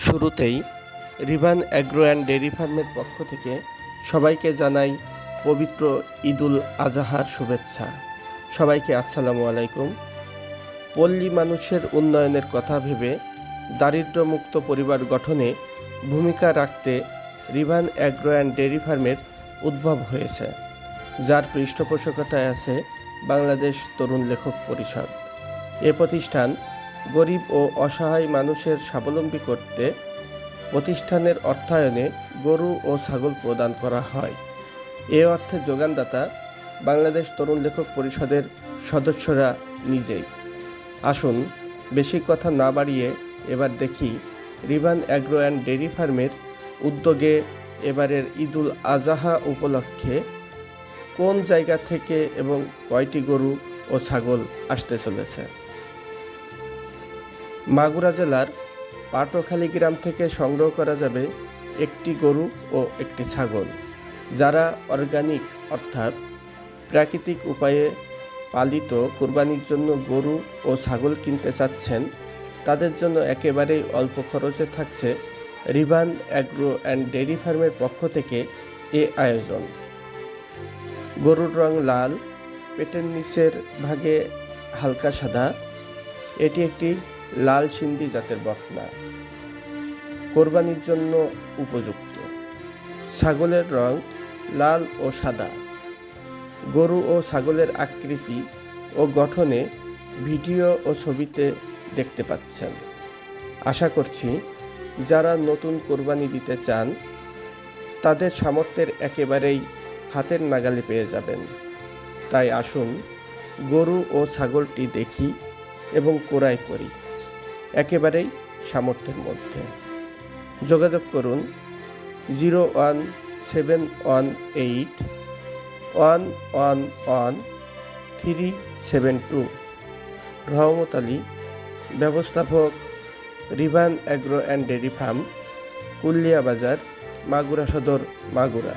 শুরুতেই Rivan agro and dairy ফার্মের পক্ষ থেকে সবাইকে জানাই পবিত্র ঈদুল আজহার শুভেচ্ছা। সবাইকে আসসালামু আলাইকুম। পল্লী মানুষের উন্নয়নের কথা ভেবে দারিদ্র্যমুক্ত পরিবার গঠনে ভূমিকা রাখতে রিভান অ্যাগ্রো অ্যান্ড ডেইরি ফার্মের উদ্ভব হয়েছে, যার পৃষ্ঠপোষকতায় আছে বাংলাদেশ তরুণ লেখক পরিষদ। এ প্রতিষ্ঠান গরিব ও অসহায় মানুষের স্বাবলম্বী করতে প্রতিষ্ঠানের অর্থায়নে গরু ও ছাগল প্রদান করা হয়। এ অর্থে যোগানদাতা বাংলাদেশ তরুণ লেখক পরিষদের সদস্যরা নিজেই। আসুন বেশি কথা না বাড়িয়ে এবার দেখি রিভান অ্যাগ্রো অ্যান্ড ডেইরি ফার্মের উদ্যোগে এবারের ঈদুল আজহা উপলক্ষে কোন জায়গা থেকে এবং কয়টি গরু ও ছাগল আসতে চলেছে। মাগুরা জেলার পাটখালী গ্রাম থেকে সংগ্রহ করা যাবে একটি গরু ও একটি ছাগল। যারা অর্গানিক অর্থাৎ প্রাকৃতিক উপায়ে পালিত কোরবানির জন্য গরু ও ছাগল কিনতে চাচ্ছেন, তাদের জন্য একেবারেই অল্প খরচে থাকছে রিভান অ্যাগ্রো অ্যান্ড ডেইরি ফার্মের পক্ষ থেকে এ আয়োজন। গরুর রং লাল, পেটের নিচের ভাগে হালকা সাদা। এটি একটি লাল সিন্ধি জাতের বকনা, কোরবানির জন্য উপযুক্ত। ছাগলের রং লাল ও সাদা। গরু ও ছাগলের আকৃতি ও গঠনে ভিডিও ও ছবিতে দেখতে পাচ্ছেন। আশা করছি যারা নতুন কোরবানি দিতে চান তাদের সামর্থ্যের একেবারেই হাতের নাগালে পেয়ে যাবেন। তাই আসুন গরু ও ছাগলটি দেখি এবং ক্রয় করি একেবারেই সামর্থ্যের মধ্যে। যোগাযোগ করুন 01718111372। রহমত আলী, ব্যবস্থাপক, Rivan agro and dairy farm, Kulia Bazar, Magura সদর, মাগুরা।